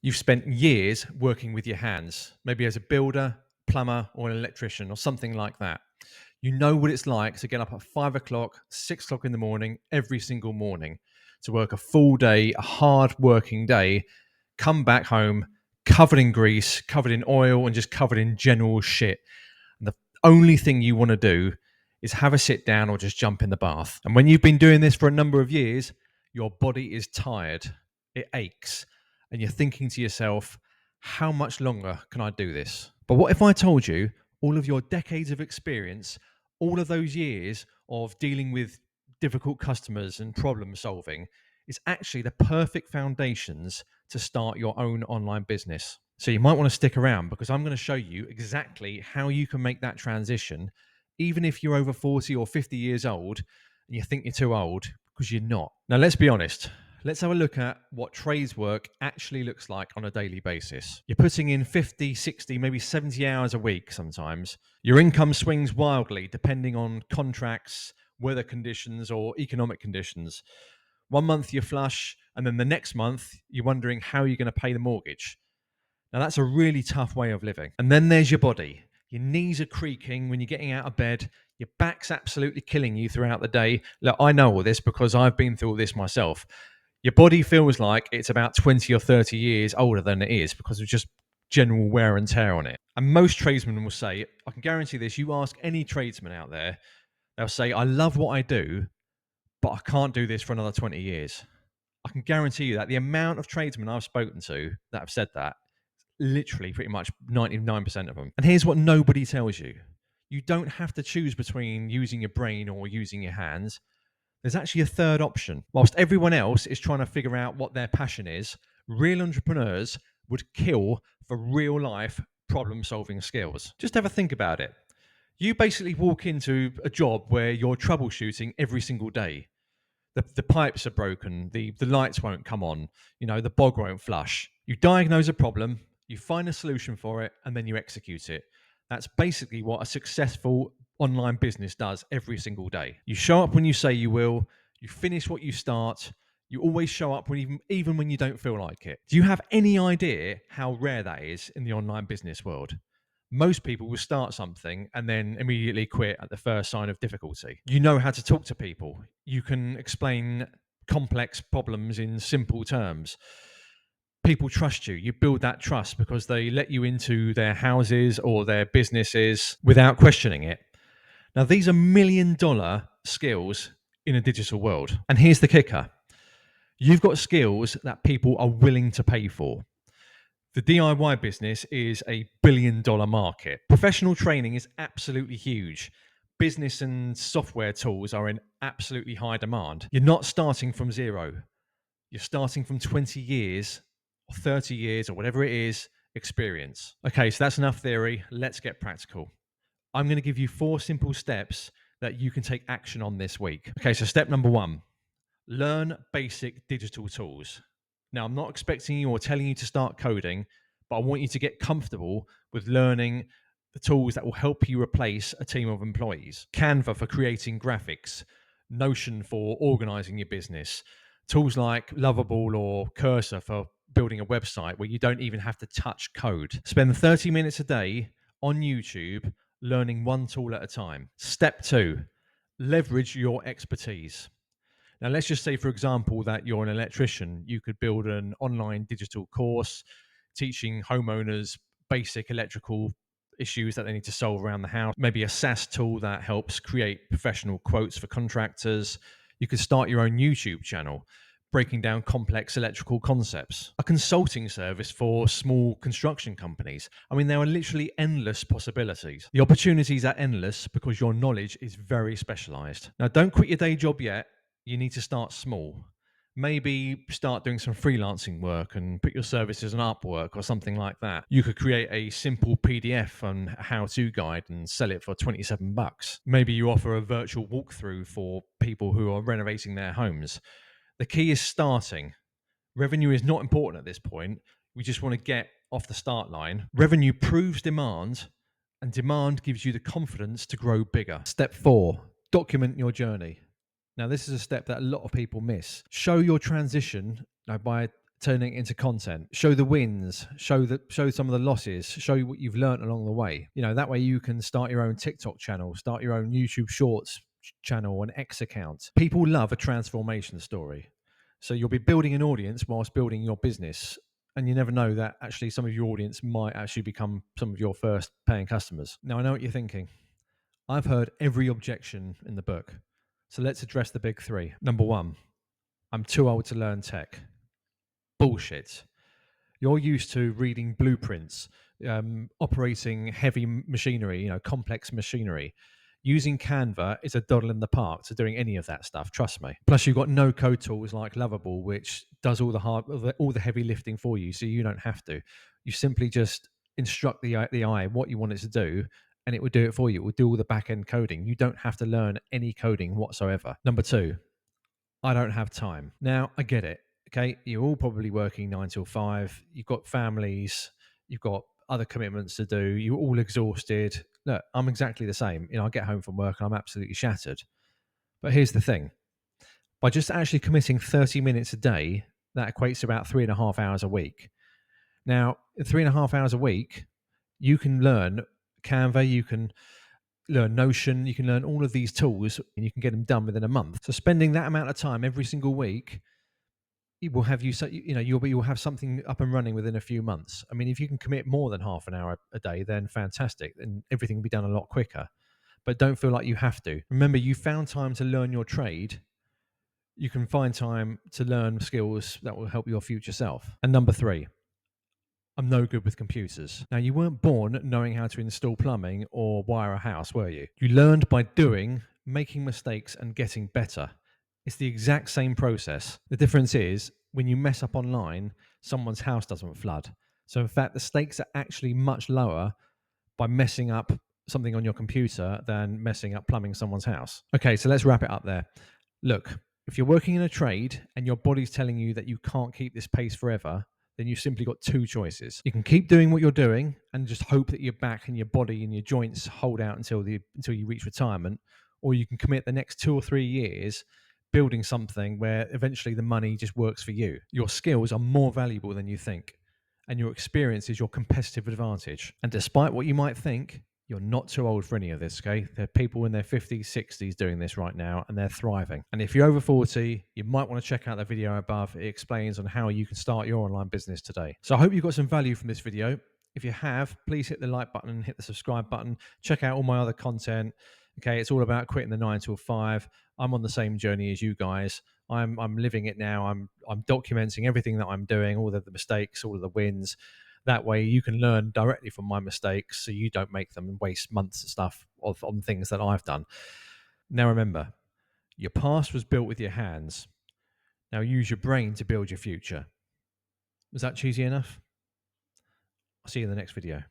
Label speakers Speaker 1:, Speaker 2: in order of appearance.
Speaker 1: You've spent years working with your hands, maybe as a builder, plumber, or an electrician, or something like that. You know what it's like to get up at 5 o'clock, 6 o'clock in the morning, every single morning, to work a full day, a hard working day, come back home covered in grease, covered in oil, and just covered in general shit. And the only thing you want to do is have a sit down or just jump in the bath. And when you've been doing this for a number of years, your body is tired, it aches, and you're thinking to yourself, how much longer can I do this? But what if I told you all of your decades of experience, all of those years of dealing with difficult customers and problem solving is actually the perfect foundations to start your own online business? So you might want to stick around because I'm going to show you exactly how you can make that transition, even if you're over 40 or 50 years old and you think you're too old, because you're not. Now, let's be honest. Let's have a look at what trades work actually looks like on a daily basis. You're putting in 50, 60, maybe 70 hours a week sometimes. Your income swings wildly depending on contracts, weather conditions, or economic conditions. One month you're flush, and then the next month you're wondering how you're going to pay the mortgage. Now, that's a really tough way of living. And then there's your body. Your knees are creaking when you're getting out of bed. Your back's absolutely killing you throughout the day. Look, I know all this because I've been through all this myself. Your body feels like it's about 20 or 30 years older than it is because of just general wear and tear on it. And most tradesmen will say, I can guarantee this, you ask any tradesman out there, they'll say, I love what I do, but I can't do this for another 20 years. I can guarantee you that the amount of tradesmen I've spoken to that have said that, literally pretty much 99% of them. And here's what nobody tells you. You don't have to choose between using your brain or using your hands. There's actually a third option. Whilst everyone else is trying to figure out what their passion is, real entrepreneurs would kill for real life problem solving skills. Just have a think about it. You basically walk into a job where you're troubleshooting every single day. The pipes are broken, the lights won't come on, the bog won't flush. You diagnose a problem, you find a solution for it, and then you execute it. That's basically what a successful online business does every single day. You show up when you say you will, you finish what you start, you always show up even when you don't feel like it. Do you have any idea how rare that is in the online business world? Most people will start something and then immediately quit at the first sign of difficulty. You know how to talk to people. You can explain complex problems in simple terms. People trust you. You build that trust because they let you into their houses or their businesses without questioning it. Now, these are $1 million skills in a digital world. And here's the kicker. You've got skills that people are willing to pay for. The DIY business is a $1 billion market. Professional training is absolutely huge. Business and software tools are in absolutely high demand. You're not starting from zero. You're starting from 20 years or 30 years or whatever it is experience. Okay, so that's enough theory. Let's get practical. I'm going to give you 4 simple steps that you can take action on this week. Okay, so step number 1. Learn basic digital tools. Now, I'm not expecting you or telling you to start coding, but I want you to get comfortable with learning the tools that will help you replace a team of employees. Canva for creating graphics, Notion for organizing your business, tools like Lovable or Cursor for building a website where you don't even have to touch code. Spend 30 minutes a day on YouTube learning one tool at a time. Step 2, leverage your expertise. Now, let's just say, for example, that you're an electrician. You could build an online digital course teaching homeowners basic electrical issues that they need to solve around the house. Maybe a SaaS tool that helps create professional quotes for contractors. You could start your own YouTube channel breaking down complex electrical concepts. A consulting service for small construction companies. I mean, there are literally endless possibilities. The opportunities are endless because your knowledge is very specialized. Now, don't quit your day job yet. You need to start small. Maybe start doing some freelancing work and put your services on Upwork or something like that. You could create a simple PDF on a how-to guide and sell it for $27. Maybe you offer a virtual walkthrough for people who are renovating their homes. The key is starting. Revenue is not important at this point. We just want to get off the start line. Revenue proves demand, and demand gives you the confidence to grow bigger. Step 4, document your journey. Now, this is a step that a lot of people miss. Show your transition by turning it into content. Show the wins, show some of the losses, show you what you've learned along the way. That way you can start your own TikTok channel, start your own YouTube Shorts channel, an X account. People love a transformation story. So you'll be building an audience whilst building your business. And you never know that actually some of your audience might actually become some of your first paying customers. Now, I know what you're thinking. I've heard every objection in the book. So let's address the big three. Number one, I'm too old to learn tech. Bullshit. You're used to reading blueprints, operating heavy machinery, complex machinery. Using Canva is a doddle in the park to doing any of that stuff. Trust me. Plus, you've got no code tools like Lovable, which does all the heavy lifting for you, so you don't have to. You simply just instruct the AI what you want it to do, and it will do it for you. It will do all the back end coding. You don't have to learn any coding whatsoever. Number two, I don't have time. Now, I get it. Okay. You're all probably working 9 till 5. You've got families, you've got other commitments to do. You're all exhausted. Look, I'm exactly the same. I get home from work and I'm absolutely shattered. But here's the thing, by just actually committing 30 minutes a day, that equates to about 3.5 hours a week. Now, in 3.5 hours a week, you can learn Canva, you can learn Notion, you can learn all of these tools, and you can get them done within a month. So spending that amount of time every single week, it will have you'll have something up and running within a few months. I mean, if you can commit more than half an hour a day, then fantastic, and everything will be done a lot quicker. But don't feel like you have to. Remember, you found time to learn your trade. You can find time to learn skills that will help your future self. And number three, I'm no good with computers. Now, you weren't born knowing how to install plumbing or wire a house, were you? You learned by doing, making mistakes, and getting better. It's the exact same process. The difference is when you mess up online, someone's house doesn't flood. So, in fact, the stakes are actually much lower by messing up something on your computer than messing up plumbing someone's house. Okay, so let's wrap it up there. Look, if you're working in a trade and your body's telling you that you can't keep this pace forever, then you've simply got two choices. You can keep doing what you're doing and just hope that your back and your body and your joints hold out until you reach retirement, or you can commit the next 2 or 3 years building something where eventually the money just works for you. Your skills are more valuable than you think, and your experience is your competitive advantage. And despite what you might think, you're not too old for any of this, okay? There are people in their 50s, 60s doing this right now, and they're thriving. And if you're over 40, you might want to check out the video above. It explains on how you can start your online business today. So I hope you got some value from this video. If you have, please hit the like button and hit the subscribe button. Check out all my other content. Okay, it's all about quitting the 9 till 5. I'm on the same journey as you guys. I'm living it now. I'm documenting everything that I'm doing, all the mistakes, all of the wins. That way you can learn directly from my mistakes so you don't make them and waste months of stuff on things that I've done. Now remember, your past was built with your hands. Now use your brain to build your future. Was that cheesy enough? I'll see you in the next video.